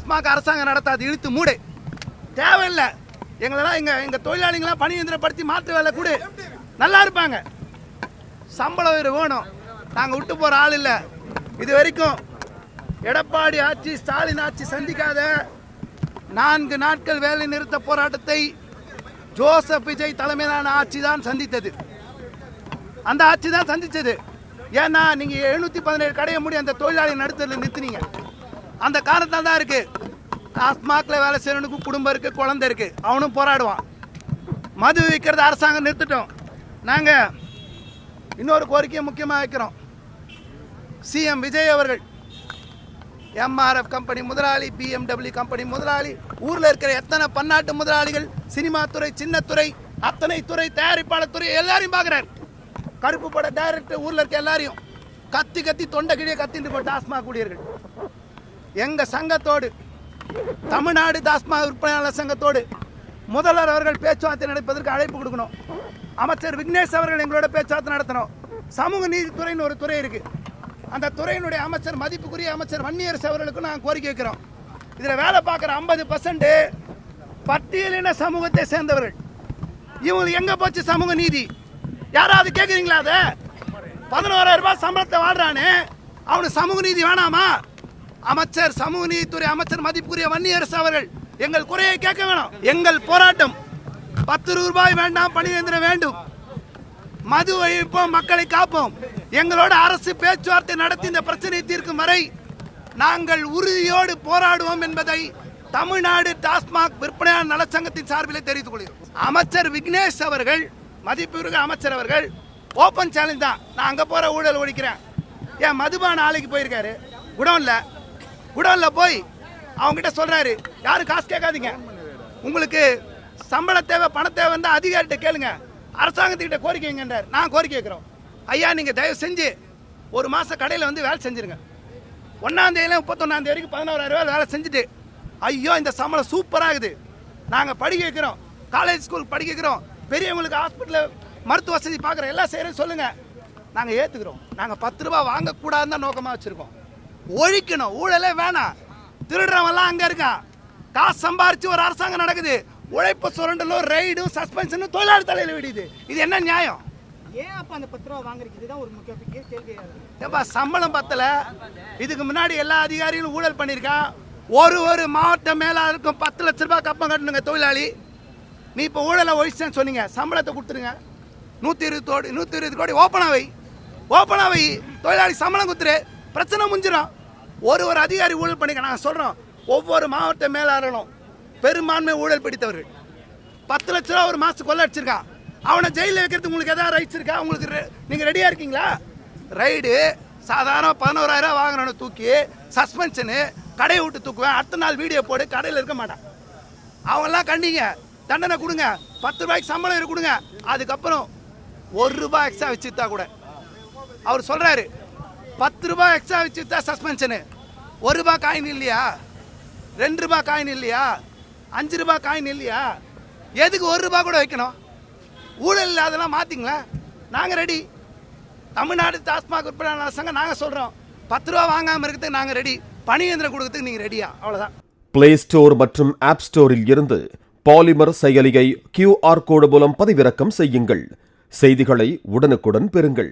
டாஸ்மாக் அரசாங்கம் நடத்தாது, இழுத்து மூடு, தேவையில்லை. எங்களெல்லாம் எங்க தொழிலாளிகளாம் பணி இயந்திரப்படுத்தி மாற்று வேலை கூட நல்லா இருப்பாங்க. சம்பள உயர்வு வேணும், நாங்கள் விட்டு போகிற ஆள் இல்லை. இது வரைக்கும் எடப்பாடி ஆட்சி, ஸ்டாலின் ஆட்சி சந்திக்காத 4 நாட்கள் வேலை நிறுத்த போராட்டத்தை ஜோசப் விஜய் தலைமையிலான ஆட்சி தான் சந்தித்தது. அந்த ஆட்சி தான் சந்திச்சது. ஏன்னா நீங்க 717 கடையை மூடி அந்த தொழிலாளி நடுத்தரில் நிறுத்தினீங்க. அந்த காரணத்தால் தான் இருக்கு. டாஸ்மாக்ல வேலை செய்யறவனுக்கு குடும்பம் இருக்கு, குழந்தை இருக்கு, அவனும் போராடுவான். மது விற்கிறது அரசாங்கம் நிறுத்திட்டோம். நாங்க இன்னொரு கோரிக்கையை முக்கியமாக வைக்கிறோம். சிஎம் விஜய் அவர்கள் எம்ஆர்எஃப் கம்பெனி முதலாளி, BMW கம்பெனி முதலாளி, ஊர்ல இருக்கிற எத்தனை பன்னாட்டு முதலாளிகள், சினிமா துறை, சின்னத்துறை, அத்தனை துறை, தயாரிப்பாளர் துறை எல்லாரையும் பார்க்கிறார். கருப்பு பட டைரக்டர், ஊர்ல இருக்க எல்லாரையும் கத்தி கத்தி தொண்டை கிழிய கத்திட்டு டாஸ்மாக் ஊழியர்கள் எங்க சங்கத்தோடு, தமிழ்நாடு டாஸ்மாக் விற்பனையாளர் சங்கத்தோடு முதல்வர் அவர்கள் பேச்சுவார்த்தை நடப்பதற்கு அழைப்பு கொடுக்கணும். அமைச்சர் விக்னேஷ் அவர்கள் எங்களோட பேச்சுவார்த்தை நடத்தணும். சமூக நீதித்துறைன்னு ஒரு துறை இருக்கு. அந்த துறையினுடைய அமைச்சர், மதிப்புக்குரிய அமைச்சர் வன்னியரசு அவர்களுக்கு நாங்கள் கோரிக்கை வைக்கிறோம். இதில் வேலை பார்க்குற 50% பட்டியலின சமூகத்தை சேர்ந்தவர்கள். இவங்களுக்கு எங்க போச்சு சமூக நீதி? யாராவது கேட்குறீங்களா? அதை 11,000 ரூபாய் சம்பளத்தை வாழ்றானே, அவனுக்கு சமூக நீதி வேணாமா? அமைச்சர், சமூக நீதித்துறை அமைச்சர் மதிப்புக்குரிய வன்னியரசு அவர்கள் எங்கள் குறையை கேட்க வேணும். எங்கள் போராட்டம் 10 ரூபாய் வேண்டாம், பணி இயந்திரம் வேண்டும், மது ஒழிப்போம், மக்களை காப்போம். எங்களோட அரசு பேச்சுவார்த்தை நடத்தி இந்த பிரச்சனையை தீர்க்கும் வரை நாங்கள் உறுதியோடு போராடுவோம் என்பதை தமிழ்நாடு டாஸ்மாக் விற்பனையாளர் நலச்சங்கத்தின் சார்பில் தெரிவித்துக் கொள்கிறோம். அமைச்சர் விக்னேஷ் அவர்கள், மதிப்புமிகு அமைச்சர் அவர்கள் ஓபன் சேலஞ்ச் தான், நான் அங்க போற ஊழல் ஒழிக்கிறேன். ஏன் மதுபான ஆலைக்கு போயிருக்காரு, குடோன்ல போய் அவங்க கிட்ட சொல்றாரு, யாரும் காசு கேட்காதீங்க, உங்களுக்கு சம்பள தேவை, பண தேவை வந்து அதிகாரிகிட்ட கேளுங்க, அரசாங்கத்துக்கிட்ட கோரிக்கைங்கன்றார். நான் கோரிக்கை வைக்கிறோம், ஐயா நீங்க தயவு செஞ்சு 1 மாசம் கடையில் வந்து வேலை செஞ்சிருங்க. 1ஆம் தேதியில 31ஆம் தேதி வரைக்கும் 11,000 ரூபாய் வேலை செஞ்சுட்டு, ஐயோ இந்த சம்பளம் சூப்பராகுது, நாங்க படிக்க வைக்கிறோம், காலேஜ் ஸ்கூல் படிக்க வைக்கிறோம், பெரியவங்களுக்கு ஹாஸ்பிட்டல் மருத்துவ வசதி பார்க்குறோம், எல்லாம் செய்யறேன்னு சொல்லுங்க, நாங்க ஏத்துக்கிறோம். நாங்க 10 ரூபாய் வாங்கக்கூடாதுன்னு தான் நோக்கமா வச்சிருக்கோம். ஒழிக்கணும், ஊழலே வேணாம். திருடுறவெல்லாம் அங்க இருக்கான், காசு சம்பாரிச்சு ஒரு அரசாங்கம் நடக்குது, உழைப்பு சுரண்டலும் ரைடும் சஸ்பென்ஷனும் தொழிலாளி தலையில விடுது. இது என்ன நியாயம்? ஏன் அப்ப அந்த 10 ரூபாய் வாங்குறீங்க? இதுதான் ஒரு முக்கிய கேள்வி. ஏப்பா சம்பளம் பத்தல, இதுக்கு முன்னாடி எல்லா அதிகாரிகளும் ஊழல் பண்ணியிருக்கான். ஒரு மாவட்ட மேலாளருக்கும் 10 லட்ச ரூபாய் கப்பம் கட்டணுங்க தொழிலாளி. நீ இப்போ ஊழலை ஒழிச்சேன்னு சொன்னீங்க, சம்பளத்தை கொடுத்துருங்க, 120 கோடி ஓப்பனா வை, தொழிலாளி சம்பளம் கொடுத்துரு, பிரச்சனை முடிஞ்சிடும். ஒரு அதிகாரி ஊழல் பண்ணிக்க. நாங்கள் சொல்றோம், ஒவ்வொரு மாவட்ட மேலாளரும் பெரும்பான்மை ஊழல் பிடித்தவர்கள். 10 லட்ச ரூபா ஒரு மாசத்துக்கு கொள்ள அடிச்சிருக்கான், அவனை ஜெயிலில் வைக்கிறதுக்கு உங்களுக்கு ஏதாவது ரைட்ஸ் இருக்கா? உங்களுக்கு நீங்க ரெடியா இருக்கீங்களா? ரைடு சாதாரண 11,000 ரூபாய் வாங்கினவனை தூக்கி சஸ்பென்ஷனு, கடையை விட்டு தூக்குவேன், அடுத்த நாள் வீடியோ போடு, கடையில் இருக்க மாட்டான். அவங்கெல்லாம் கண்டிங்க, தண்டனை கொடுங்க, 10 ரூபாய்க்கு சம்பளம் கொடுங்க. அதுக்கப்புறம் 1 ரூபாய் எக்ஸ்ட்ரா வச்சுட்டா கூட அவர் சொல்றாரு, 10 ரூபாய் எக்ஸ்ட்ரா வச்சுட்டா சஸ்பென்ஷனு, 1 ரூபாய் காயின் இல்லையா, 2 ரூபாய் காயின் இல்லையா, 5 ரூபாய் காயின் இல்லையா, எதுக்கு 1 ரூபாய் கூட வைக்கணும்? ஊழல் இல்லாதெல்லாம் மாத்திங்களா? நாங்க ரெடி. தமிழ்நாடு டாஸ்மாக் விற்பனையாளர் சங்கம் நாங்க சொல்றோம், 10 ரூபாய் வாங்காம இருக்கிறதுக்கு நாங்க ரெடி, பணி இயந்திரம் கொடுக்கறதுக்கு நீங்க ரெடியா? அவ்வளவுதான். பிளே ஸ்டோர் மற்றும் ஆப் ஸ்டோரில் இருந்து பாலிமர் செயலியை QR கோடு மூலம் பதிவிறக்கம் செய்யுங்கள். செய்திகளை உடனுக்குடன் பெறுங்கள்.